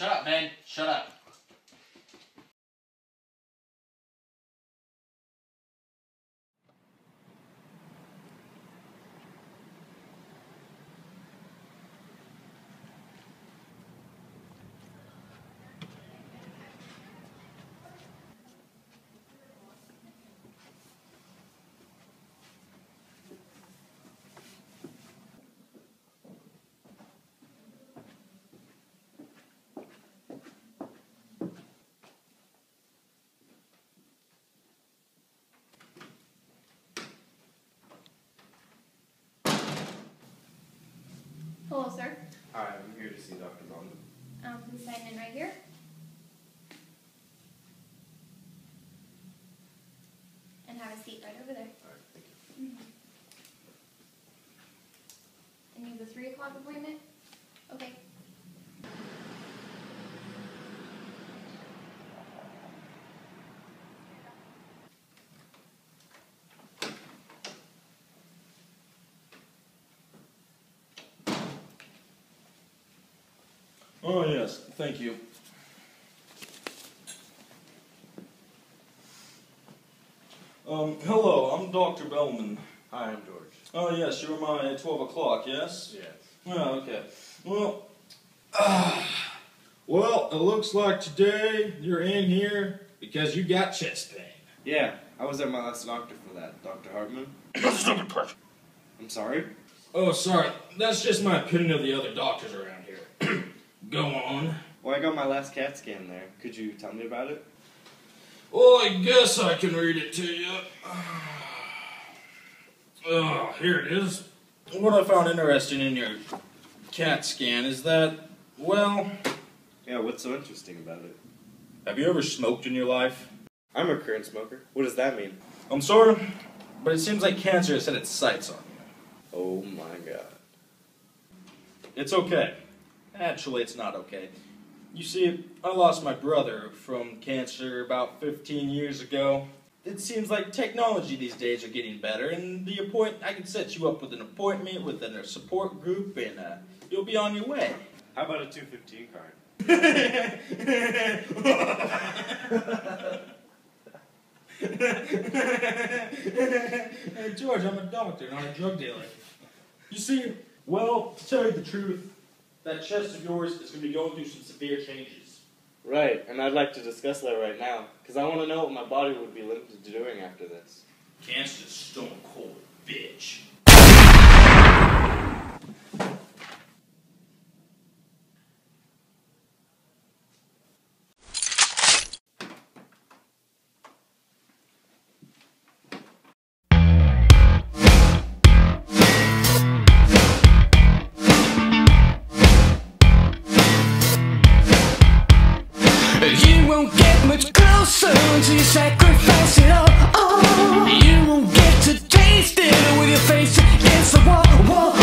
Shut up, man. Shut up. Hello, sir. Hi, I'm here to see Dr. Bowman. Please sign in right here. And have a seat right over there. Alright, thank you. And you have a 3 o'clock appointment? Okay. Oh, yes, thank you. Hello, I'm Dr. Bellman. Hi, I'm George. Oh, yes, you're my 12 o'clock, yes? Yes. Oh, okay. Well, it looks like today you're in here because you got chest pain. Yeah, I was at my last doctor for that, Dr. Hartman. Stupid person. I'm sorry? Oh, sorry. That's just my opinion of the other doctors around here. Go on. Well, I got my last CAT scan there. Could you tell me about it? Well, I guess I can read it to you. Here it is. What I found interesting in your CAT scan is that, well... Yeah, what's so interesting about it? Have you ever smoked in your life? I'm a current smoker. What does that mean? I'm sorry, but it seems like cancer has set its sights on you. Oh my god. It's okay. Actually, it's not okay. You see, I lost my brother from cancer about 15 years ago. It seems like technology these days are getting better, and I can set you up with an appointment with a support group, and you'll be on your way. How about a 215 card? Hey, George, I'm a doctor, not a drug dealer. You see, well, to tell you the truth, that chest of yours is going to be going through some severe changes. Right, and I'd like to discuss that right now, because I want to know what my body would be limited to doing after this. Cancer's a stone cold bitch. You won't get much closer until you sacrifice it all. You won't get to taste it with your face against the wall.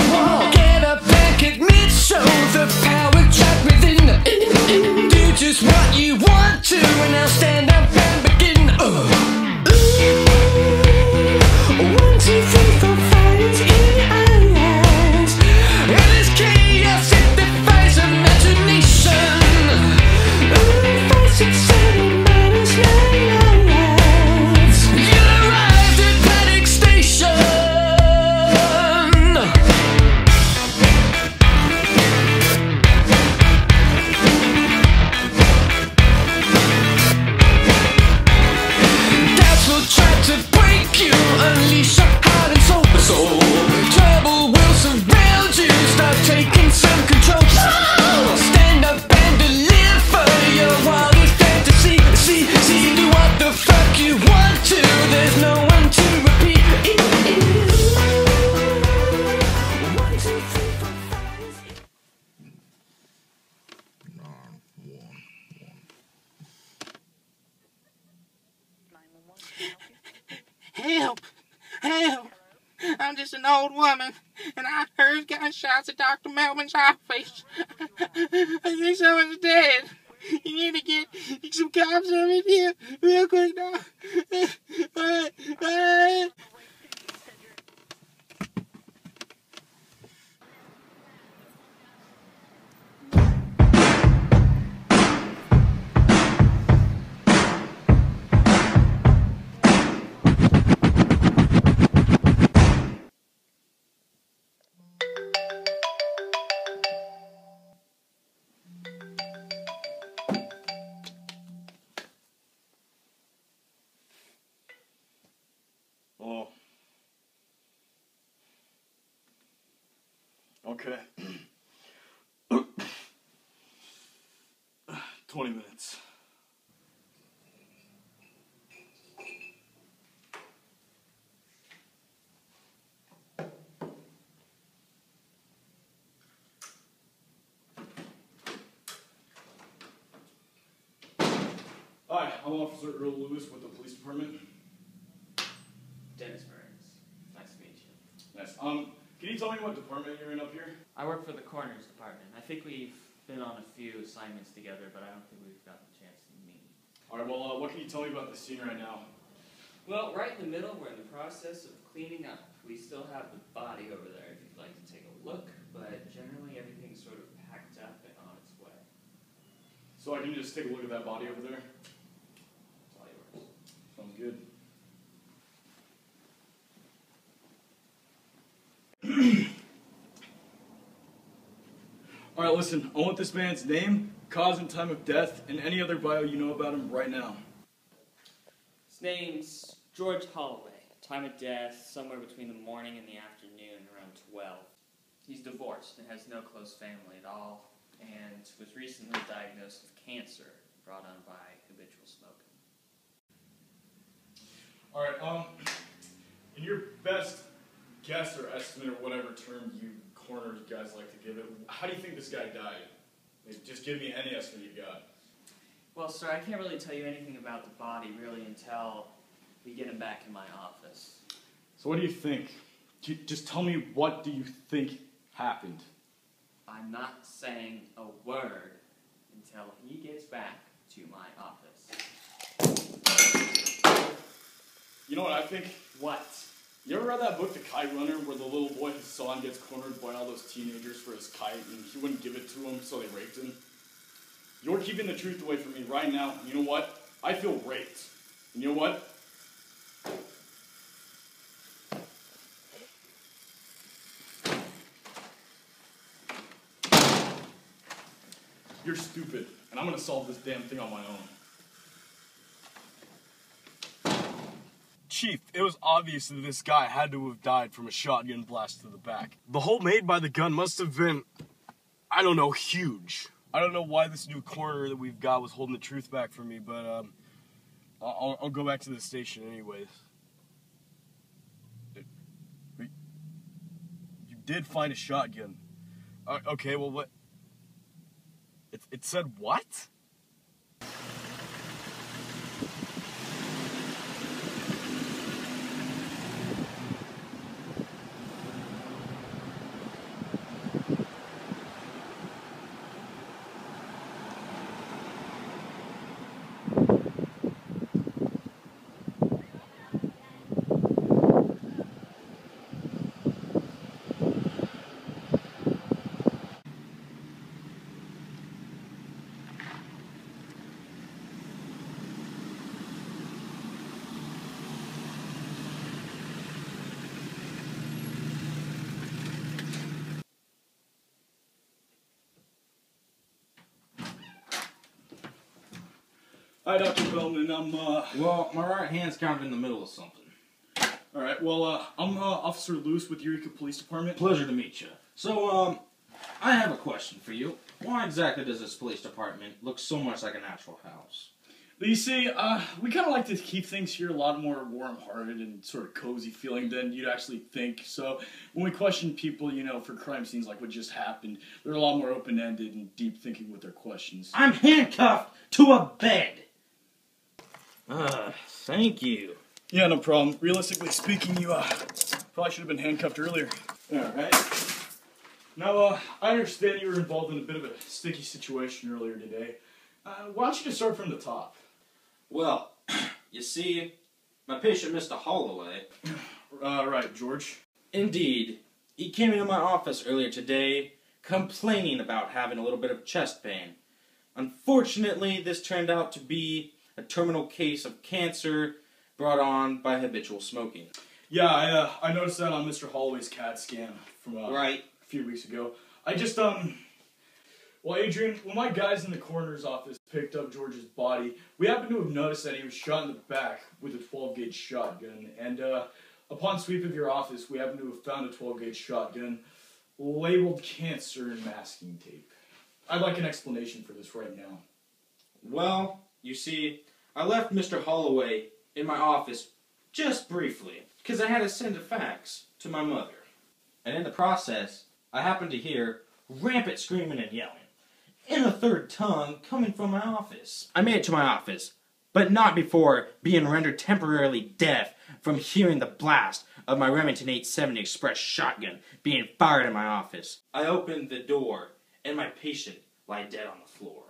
Get up and admit, show the power trapped within. Do just what you want to, and now stand up and begin. 1, 2, 3, 4, 5 is in your eyes. And this chaos, it defies imagination. 5, 6, 7, minus 9 lives. You arrived at panic station. Doubts will try to break you, unleash your heart and soul. Trouble will surround you, start taking some control. Stand up and deliver your wildest fantasy. See, do what the fuck you want to. There's no one to repeat. 1, 2, 3, 4, 5. Help! Help! I'm just an old woman, and I heard gunshots at Dr. Melvin's office. I think someone's dead. You need to get some cops over here real quick now. Okay. 20 minutes. Hi, I'm Officer Earl Lewis with the police department. Dennis Burns. Nice to meet you. Nice. Can you tell me what department you're in up here? I work for the coroner's department. I think we've been on a few assignments together, but I don't think we've gotten a chance to meet. Alright, well, what can you tell me about the scene right now? Well, right in the middle, we're in the process of cleaning up. We still have the body over there if you'd like to take a look, but generally everything's sort of packed up and on its way. So I can just take a look at that body over there? It's all yours. Sounds good. Alright, listen, I want this man's name, cause and time of death, and any other bio you know about him right now. His name's George Holloway. Time of death, somewhere between the morning and the afternoon, around 12. He's divorced and has no close family at all, and was recently diagnosed with cancer brought on by habitual smoking. Alright, in your best guess or estimate or whatever term you corners guys like to give it, how do you think this guy died? Like, just give me any estimate you got. Well, sir, I can't really tell you anything about the body really until we get him back in my office. So what do you think? Just tell me, what do you think happened? I'm not saying a word until he gets back to my office. You know what I think? What? You ever read that book, The Kite Runner, where the little boy Hassan gets cornered by all those teenagers for his kite, and he wouldn't give it to him, so they raped him? You're keeping the truth away from me right now, and you know what? I feel raped. And you know what? You're stupid, and I'm gonna solve this damn thing on my own. Chief, it was obvious that this guy had to have died from a shotgun blast to the back. The hole made by the gun must have been, I don't know, huge. I don't know why this new coroner that we've got was holding the truth back from me, but I'll go back to the station anyways. You did find a shotgun. Okay, well, what? It said what? Hi, Dr. Bellman. I'm, Well, my right hand's kind of in the middle of something. Alright, well, I'm, Officer Luce with Eureka Police Department. Pleasure to meet you. So, I have a question for you. Why exactly does this police department look so much like an actual house? You see, we kind of like to keep things here a lot more warm-hearted and sort of cozy feeling than you'd actually think. So when we question people, you know, for crime scenes like what just happened, they're a lot more open-ended and deep-thinking with their questions. I'm handcuffed to a bed! Thank you. Yeah, no problem. Realistically speaking, you, probably should have been handcuffed earlier. Alright. Now, I understand you were involved in a bit of a sticky situation earlier today. Why don't you just start from the top? Well, you see, my patient, Mr. Holloway... Right, George. Indeed. He came into my office earlier today, complaining about having a little bit of chest pain. Unfortunately, this turned out to be a terminal case of cancer brought on by habitual smoking. Yeah, I noticed that on Mr. Holloway's CAT scan from right. a few weeks ago. I just, well, Adrian, when my guys in the coroner's office picked up George's body, we happened to have noticed that he was shot in the back with a 12-gauge shotgun, and upon sweep of your office, we happened to have found a 12-gauge shotgun labeled cancer and masking tape. I'd like an explanation for this right now. Well, you see, I left Mr. Holloway in my office just briefly, because I had to send a fax to my mother. And in the process, I happened to hear rampant screaming and yelling, in a third tongue coming from my office. I made it to my office, but not before being rendered temporarily deaf from hearing the blast of my Remington 870 Express shotgun being fired in my office. I opened the door, and my patient lay dead on the floor.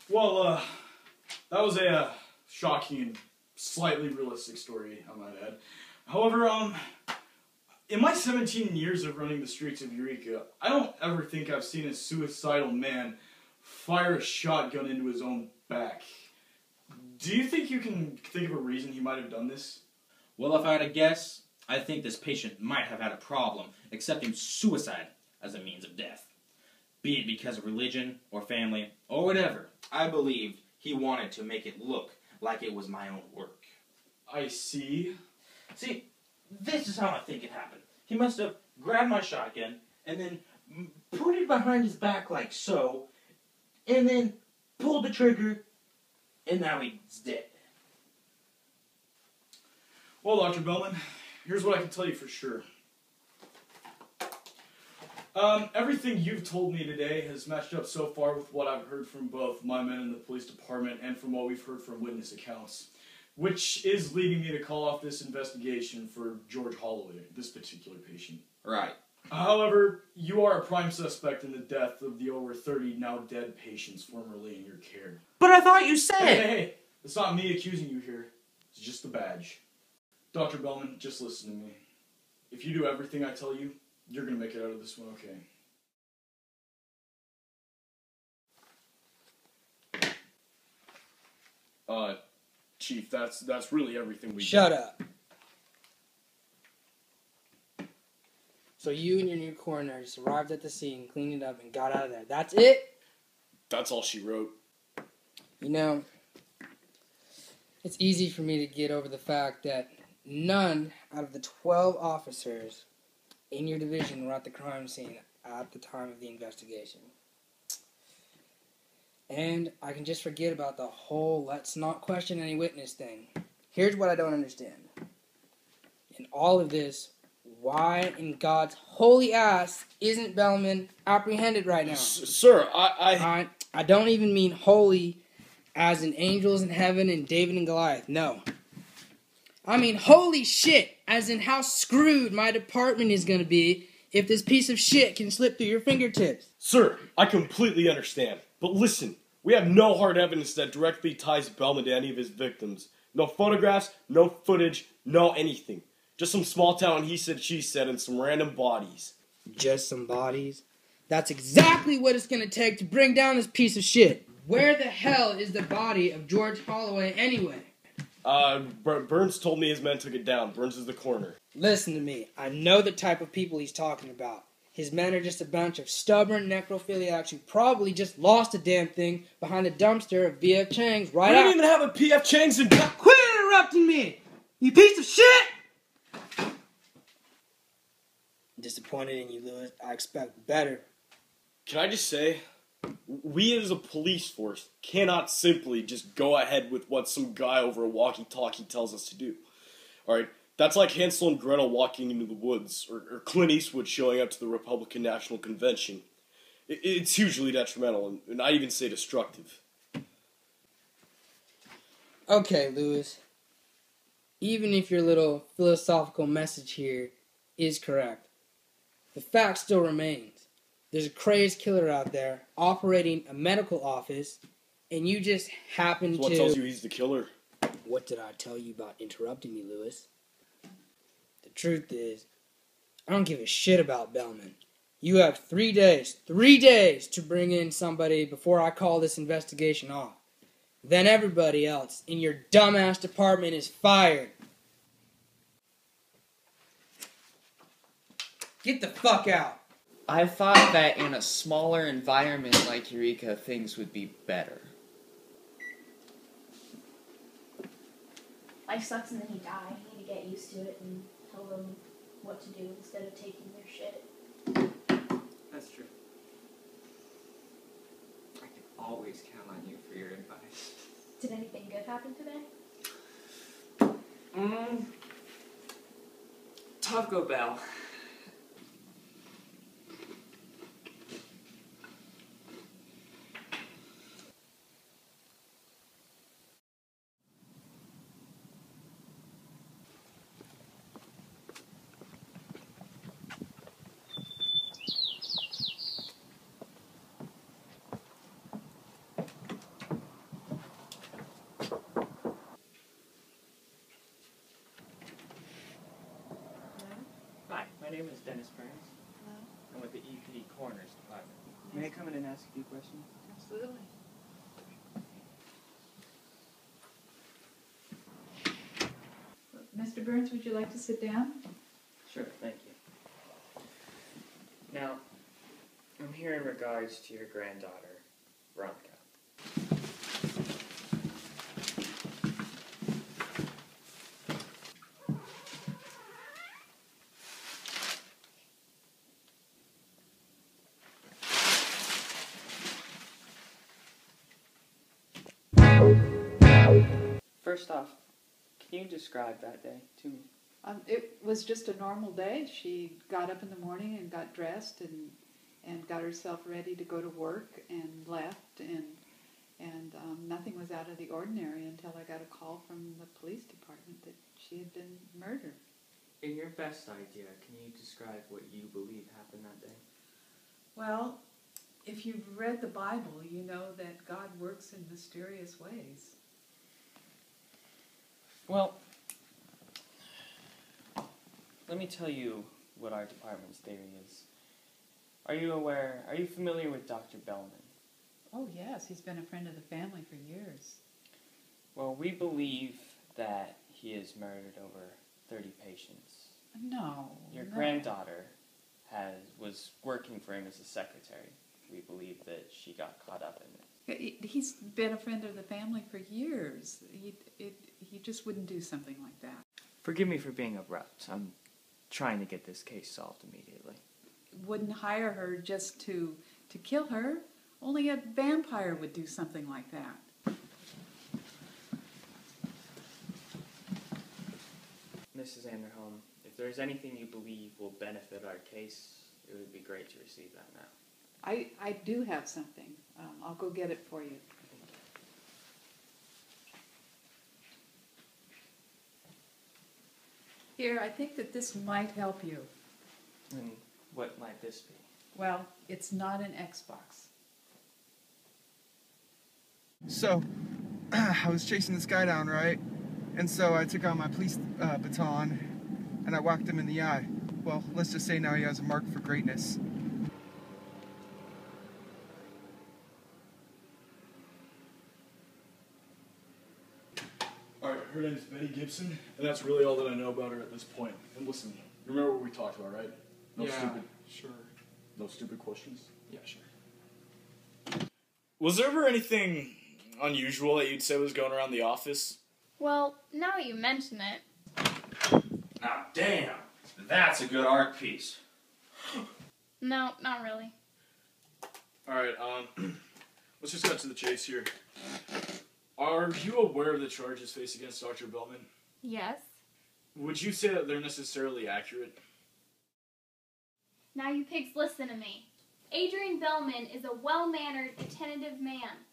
Well, that was a shocking and slightly realistic story, I might add. However, in my 17 years of running the streets of Eureka, I don't ever think I've seen a suicidal man fire a shotgun into his own back. Do you think you can think of a reason he might have done this? Well, if I had to guess, I think this patient might have had a problem accepting suicide as a means of death. Be it because of religion, or family, or whatever. I believed he wanted to make it look like it was my own work. I see. See, this is how I think it happened. He must have grabbed my shotgun, and then put it behind his back like so, and then pulled the trigger, and now he's dead. Well, Dr. Bellman, here's what I can tell you for sure. Everything you've told me today has matched up so far with what I've heard from both my men in the police department and from what we've heard from witness accounts, which is leading me to call off this investigation for George Holloway, this particular patient. Right. However, you are a prime suspect in the death of the over 30 now dead patients formerly in your care. But I thought you said... Hey, it's not me accusing you here. It's just the badge. Dr. Bellman, just listen to me. If you do everything I tell you, you're going to make it out of this one okay. Chief, that's really everything we Shut up. So you and your new coroner just arrived at the scene, cleaned it up, and got out of there. That's it? That's all she wrote. You know, it's easy for me to get over the fact that none out of the 12 officers in your division were at the crime scene at the time of the investigation. And I can just forget about the whole let's not question any witness thing. Here's what I don't understand. In all of this, why in God's holy ass isn't Bellman apprehended right now? Sir, I don't even mean holy as in angels in heaven and David and Goliath. No. I mean holy shit as in how screwed my department is going to be if this piece of shit can slip through your fingertips. Sir, I completely understand. But listen, we have no hard evidence that directly ties Bellman to any of his victims. No photographs, no footage, no anything. Just some small town he said, she said, and some random bodies. Just some bodies? That's exactly what it's going to take to bring down this piece of shit. Where the hell is the body of George Holloway anyway? Burns told me his men took it down. Burns is the coroner. Listen to me. I know the type of people he's talking about. His men are just a bunch of stubborn necrophiliacs who probably just lost a damn thing behind the dumpster of B.F. Chang's right out. We don't even have a P.F. Chang's in... Quit interrupting me! You piece of shit! Disappointed in you, Lewis. I expect better. Can I just say, we as a police force cannot simply just go ahead with what some guy over a walkie-talkie tells us to do. Alright? That's like Hansel and Gretel walking into the woods, or Clint Eastwood showing up to the Republican National Convention. It's hugely detrimental, and I'd even say destructive. Okay, Lewis. Even if your little philosophical message here is correct, the fact still remains. There's a crazed killer out there operating a medical office, and you just happen to... What tells you he's the killer? What did I tell you about interrupting me, Lewis? The truth is, I don't give a shit about Bellman. You have 3 days to bring in somebody before I call this investigation off. Then everybody else in your dumbass department is fired. Get the fuck out. I thought that in a smaller environment like Eureka, things would be better. Life sucks and then you die. You need to get used to it and tell them what to do instead of taking their shit. That's true. I can always count on you for your advice. Did anything good happen today? Taco Bell. Hi, my name is Dennis Burns. Hello? I'm with the EPD Coroners Department. May I come in and ask a few questions? Absolutely. Mr. Burns, would you like to sit down? Sure, thank you. Now, I'm here in regards to your granddaughter, Veronica. First off, can you describe that day to me? It was just a normal day. She got up in the morning and got dressed and got herself ready to go to work and left, and nothing was out of the ordinary until I got a call from the police department that she had been murdered. In your best idea, can you describe what you believe happened that day? Well, if you've read the Bible, you know that God works in mysterious ways. Well, let me tell you what our department's theory is. Are you familiar with Dr. Bellman? Oh, yes, he's been a friend of the family for years. Well, we believe that he has murdered over 30 patients. No. Your no. granddaughter was working for him as a secretary. We believe that she got caught up in it. He's been a friend of the family for years. He just wouldn't do something like that. Forgive me for being abrupt. I'm trying to get this case solved immediately. Wouldn't hire her just to kill her. Only a vampire would do something like that. Mrs. Anderholm, if there's anything you believe will benefit our case, it would be great to receive that now. I do have something. I'll go get it for you. Here, I think that this might help you. And what might this be? Well, it's not an Xbox. So, I was chasing this guy down, right? And so I took out my police baton and I whacked him in the eye. Well, let's just say now he has a mark for greatness. Alright, her name's Betty Gibson, and that's really all that I know about her at this point. And listen, you remember what we talked about, right? Sure. No stupid questions? Yeah, sure. Was there ever anything unusual that you'd say was going around the office? Well, now that you mention it. Now, damn, that's a good art piece. No, not really. Alright, let's just cut to the chase here. Are you aware of the charges faced against Dr. Bellman? Yes. Would you say that they're necessarily accurate? Now you pigs listen to me. Adrian Bellman is a well-mannered, attentive man.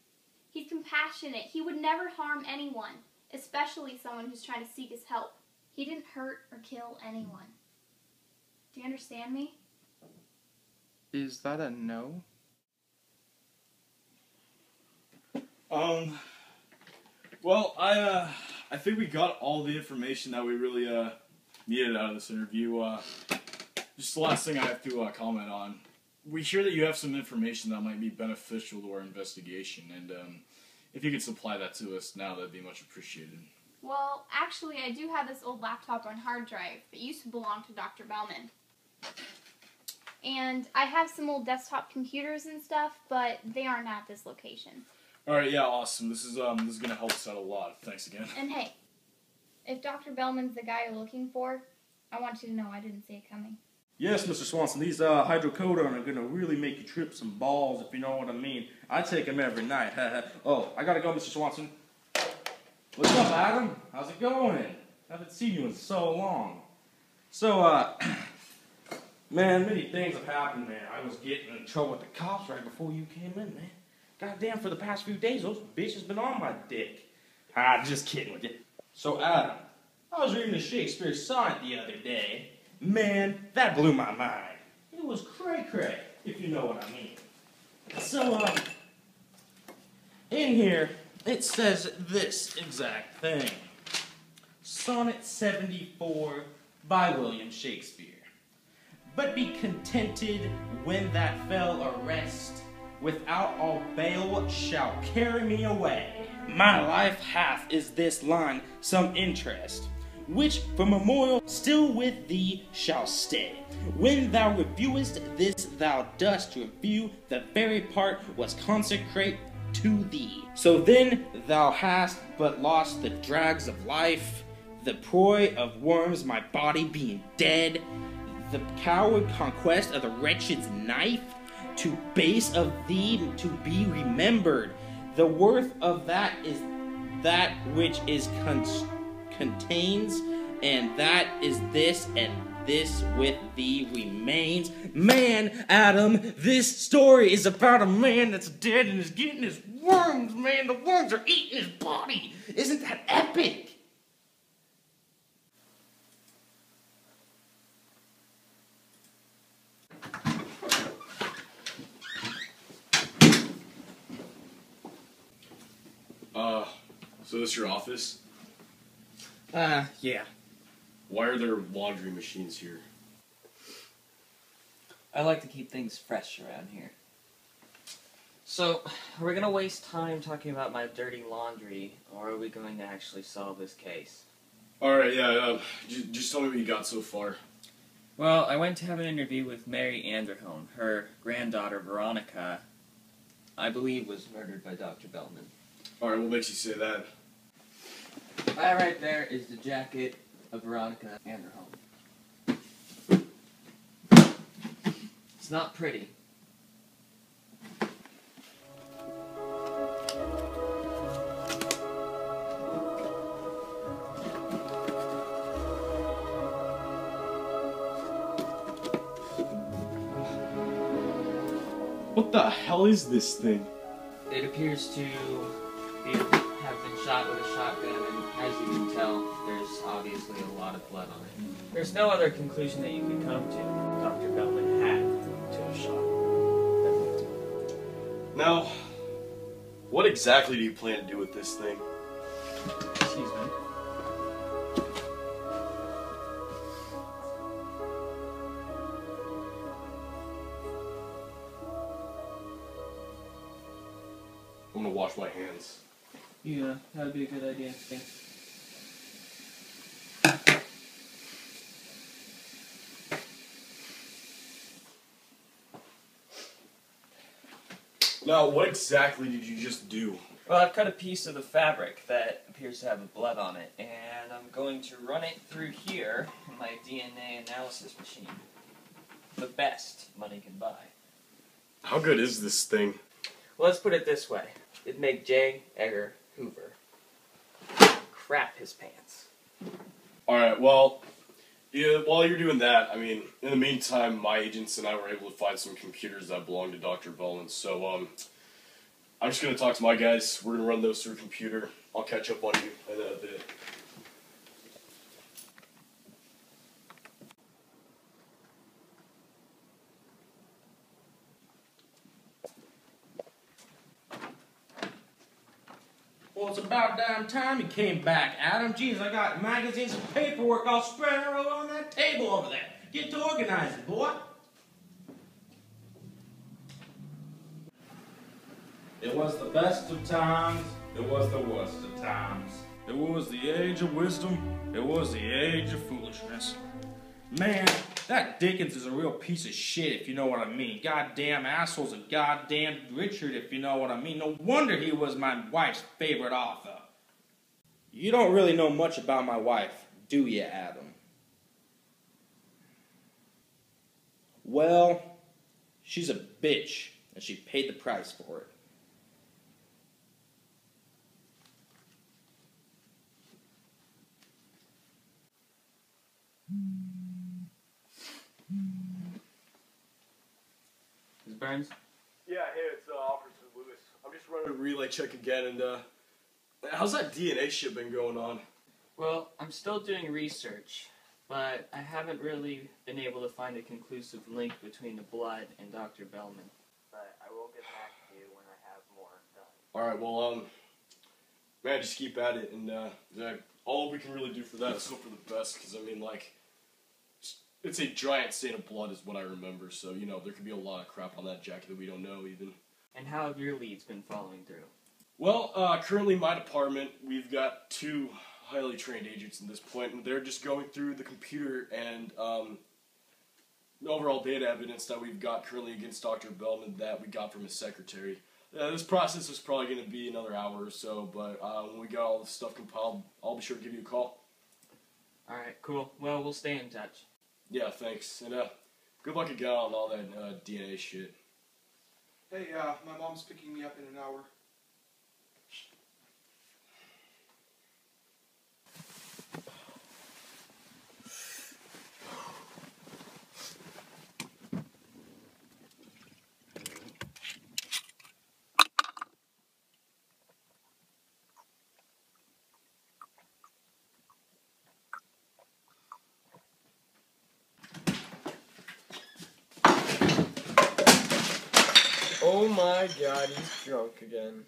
He's compassionate. He would never harm anyone, especially someone who's trying to seek his help. He didn't hurt or kill anyone. Do you understand me? Is that a no? Well, I think we got all the information that we really needed out of this interview. Just the last thing I have to comment on. We hear that you have some information that might be beneficial to our investigation, and if you could supply that to us now, that'd be much appreciated. Well, actually, I do have this old laptop on hard drive that used to belong to Dr. Bellman. And I have some old desktop computers and stuff, but they aren't at this location. Alright, yeah, awesome. This is gonna help us out a lot. Thanks again. And hey, if Dr. Bellman's the guy you're looking for, I want you to know I didn't see it coming. Yes, Mr. Swanson, these hydrocodone are going to really make you trip some balls, if you know what I mean. I take them every night. Oh, I got to go, Mr. Swanson. What's up, Adam? How's it going? Haven't seen you in so long. So, man, many things have happened, man. I was getting in trouble with the cops right before you came in, man. Goddamn, for the past few days, those bitches been on my dick. Just kidding with you. So, Adam, I was reading a Shakespeare sonnet the other day. Man, that blew my mind. It was cray-cray, if you know what I mean. So, in here, it says this exact thing. Sonnet 74 by William Shakespeare. But be contented when that fell arrest, without all bail shall carry me away. My life hath, is this line, some interest, which for memorial still with thee shall stay. When thou reviewest this, thou dost review the very part was consecrate to thee. So then thou hast but lost the drags of life, the proy of worms, my body being dead, the coward conquest of the wretched's knife, to base of thee to be remembered. The worth of that is that which is contains, and that is this, and this with thee remains. Man, Adam, this story is about a man that's dead and is getting his worms, man. The worms are eating his body. Isn't that epic? So this your office? Yeah. Why are there laundry machines here? I like to keep things fresh around here. So, are we going to waste time talking about my dirty laundry, or are we going to actually solve this case? Alright, yeah, just tell me what you got so far. Well, I went to have an interview with Mary Anderholm. Her granddaughter, Veronica, I believe was murdered by Dr. Bellman. Alright, what makes you say that? That right there is the jacket of Veronica Anderholm. It's not pretty. What the hell is this thing? It appears to have been shot with a shotgun, and as you can tell, there's obviously a lot of blood on it. There's no other conclusion that you can come to. Dr. Bellman had to have shot that victim. Now, what exactly do you plan to do with this thing? Excuse me. I'm gonna wash my hands. Yeah, that would be a good idea. Thanks. Now, what exactly did you just do? Well, I've cut a piece of the fabric that appears to have blood on it, and I'm going to run it through here in my DNA analysis machine. The best money can buy. How good is this thing? Well, let's put it this way. It'd make J. Edgar Hoover crap his pants. Alright, well, yeah, while you're doing that, I mean, in the meantime, my agents and I were able to find some computers that belong to Dr. Bellman, so, I'm just gonna talk to my guys. We're gonna run those through a computer. I'll catch up on you in a bit. Well, it's about damn time you came back, Adam. Jeez, I got magazines and paperwork all spread out on that table over there. Get to organizing, boy. It was the best of times. It was the worst of times. It was the age of wisdom. It was the age of foolishness. Man, that Dickens is a real piece of shit, if you know what I mean. Goddamn asshole's a goddamn Richard, if you know what I mean. No wonder he was my wife's favorite author. You don't really know much about my wife, do you, Adam? Well, she's a bitch, and she paid the price for it. Ms. Burns? Yeah, hey, it's Officer Lewis. I'm just running a relay check again, and how's that DNA shit been going on? Well, I'm still doing research, but I haven't really been able to find a conclusive link between the blood and Dr. Bellman. But I will get back to you when I have more done. Alright, well, man, just keep at it, and all we can really do for that is hope for the best, because, I mean, like, it's a giant stain of blood is what I remember, so, you know, there could be a lot of crap on that jacket that we don't know, even. And how have your leads been following through? Well, currently in my department, we've got 2 highly trained agents at this point, and they're just going through the computer and the overall data evidence that we've got currently against Dr. Bellman that we got from his secretary. This process is probably going to be another hour or so, but when we got all this stuff compiled, I'll be sure to give you a call. Alright, cool. Well, we'll stay in touch. Yeah, thanks. And good luck again on all that DNA shit. Hey, my mom's picking me up in an hour. Oh my god, he's drunk again.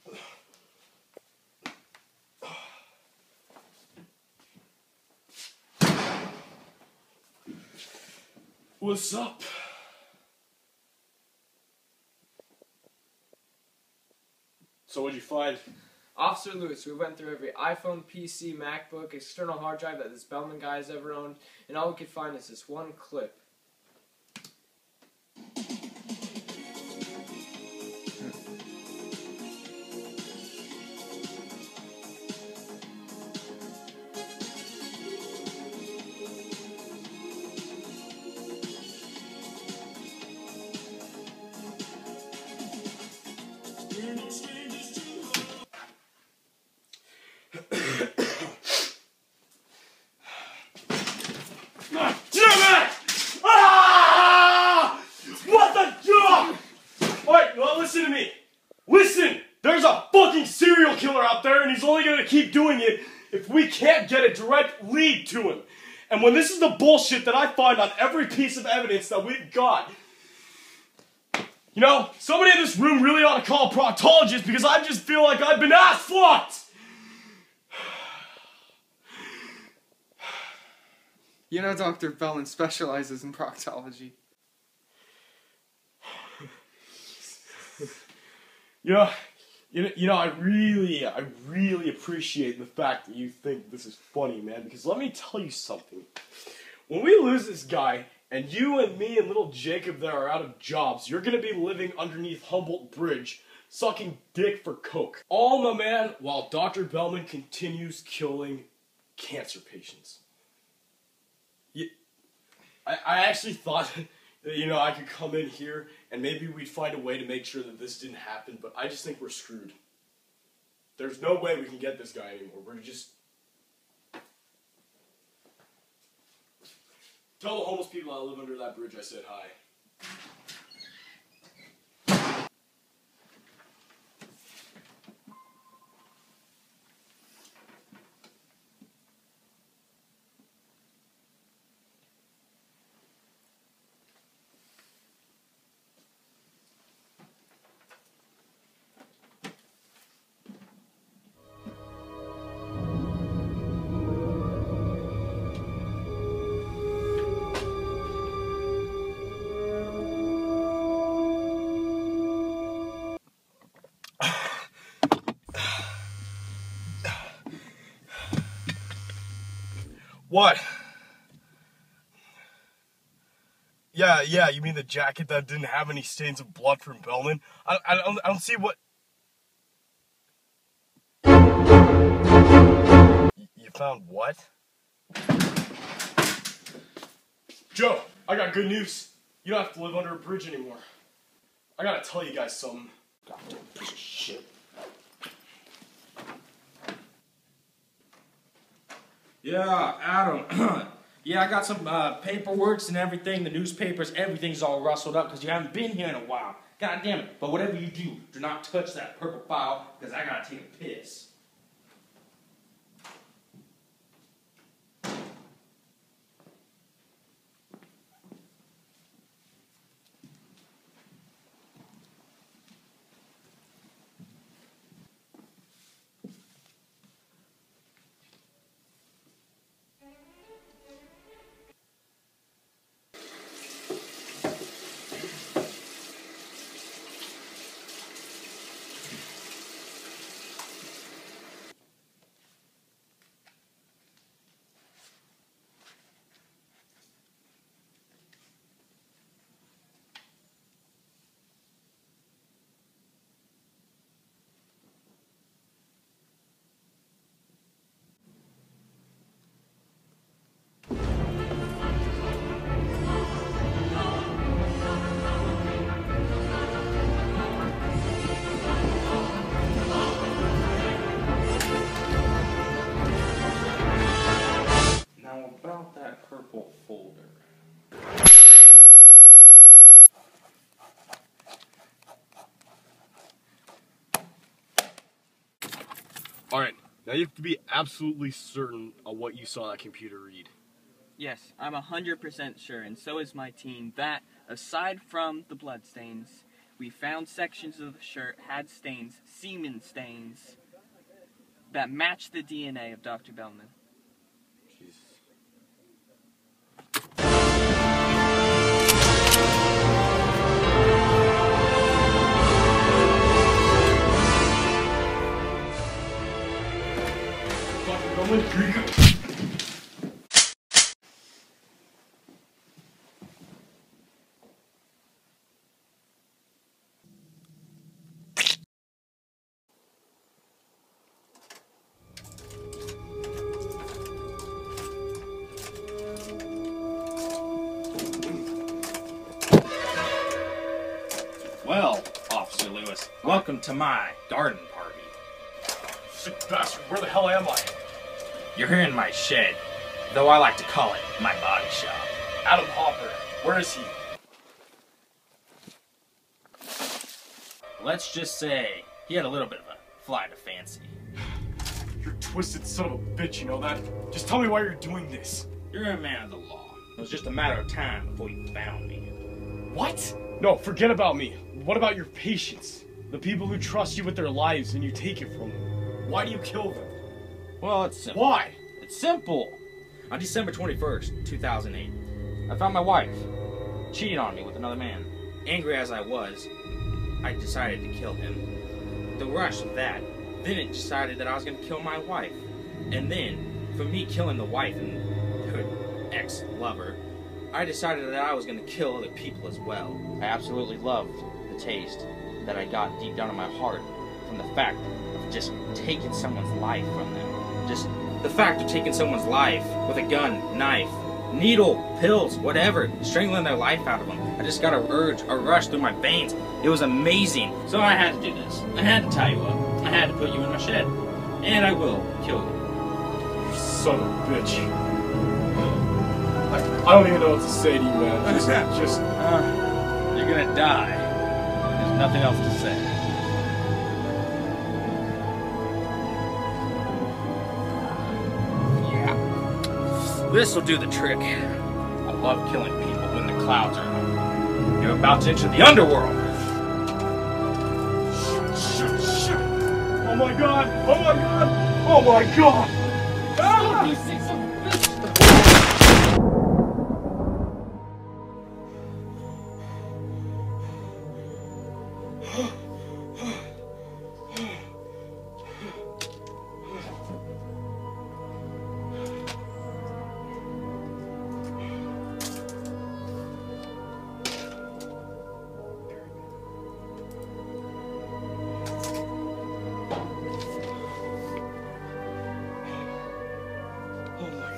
What's up? So what'd you find? Officer Lewis, we went through every iPhone, PC, MacBook, external hard drive that this Bellman guy has ever owned, and all we could find is this one clip. Listen to me. Listen, there's a fucking serial killer out there, and he's only gonna keep doing it if we can't get a direct lead to him. And when this is the bullshit that I find on every piece of evidence that we've got, you know, somebody in this room really ought to call a proctologist because I just feel like I've been ass fucked. You know, Dr. Bellman specializes in proctology. You know, I really appreciate the fact that you think this is funny, man, because let me tell you something. When we lose this guy, and you and me and little Jacob there are out of jobs, you're gonna be living underneath Humboldt Bridge, sucking dick for coke. All, my man, while Dr. Bellman continues killing cancer patients. I actually thought that, you know, I could come in here and maybe we'd find a way to make sure that this didn't happen, but I just think we're screwed. There's no way we can get this guy anymore. We're just... Tell the homeless people that live under that bridge I said hi. What? Yeah, you mean the jacket that didn't have any stains of blood from Bellman? I don't see what... You found what? Joe, I got good news. You don't have to live under a bridge anymore. I gotta tell you guys something. Goddamn piece of shit. Yeah, Adam. Yeah, I got some paperworks and everything, the newspapers, everything's all rustled up because you haven't been here in a while. God damn it. But whatever you do not touch that purple file because I gotta take a piss. About that purple folder. Alright, now you have to be absolutely certain of what you saw that computer read. Yes, I'm 100% sure, and so is my team, that, aside from the bloodstains, we found sections of the shirt had stains, semen stains, that matched the DNA of Dr. Bellman. Jesus. Dr. Bellman, here you go. Well, Officer Lewis, welcome to my garden party. Sick bastard, where the hell am I? You're here in my shed, though I like to call it my body shop. Adam Hopper, where is he? Let's just say he had a little bit of a fly to fancy. You're a twisted son of a bitch, you know that? Just tell me why you're doing this. You're a man of the law. It was just a matter of time before you found me. What? No, forget about me. What about your patients? The people who trust you with their lives and you take it from them. Why do you kill them? Well, it's simple. Why? It's simple. On December 21st, 2008, I found my wife cheating on me with another man. Angry as I was, I decided to kill him. The rush of that, then it decided that I was going to kill my wife. And then, for me killing the wife and her ex-lover, I decided that I was going to kill other people as well. I absolutely loved the taste that I got deep down in my heart from the fact of just taking someone's life from them. Just the fact of taking someone's life with a gun, knife, needle, pills, whatever, strangling their life out of them. I just got a urge, a rush through my veins. It was amazing. So I had to do this. I had to tie you up. I had to put you in my shed. And I will kill you. You son of a bitch. I don't even know what to say to you, man. You're gonna die. There's nothing else to say. Yeah. This'll do the trick. I love killing people when the clouds are low. You're about to enter the underworld. Shit. Oh my god. Oh my god. Oh my god. Ah! You sick son of a bitch! Oh my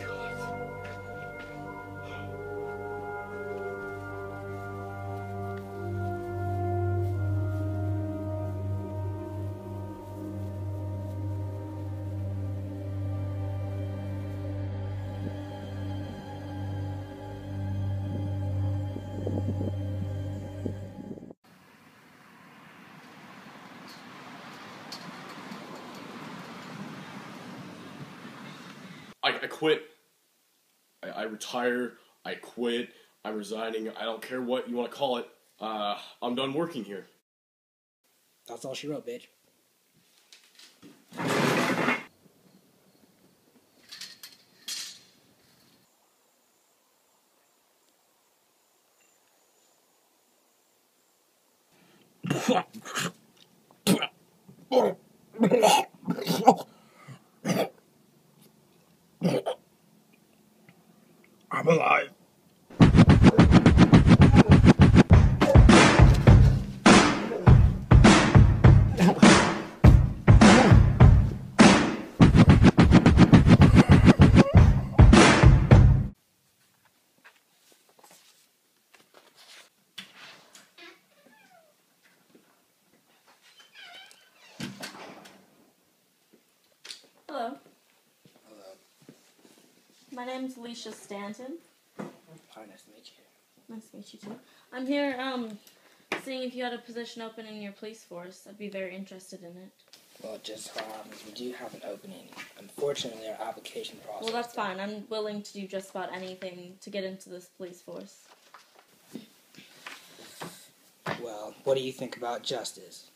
I quit. I retire. I quit. I'm resigning. I don't care what you want to call it. I'm done working here. That's all she wrote, bitch. I'm alive. Hello. Hello. My name's Alicia Stanton. Hi, nice to meet you. Nice to meet you too. I'm here, seeing if you had a position open in your police force. I'd be very interested in it. Well, it just so happens we do have an opening. Unfortunately, our application process... Well, that's fine. I'm willing to do just about anything to get into this police force. Well, what do you think about justice?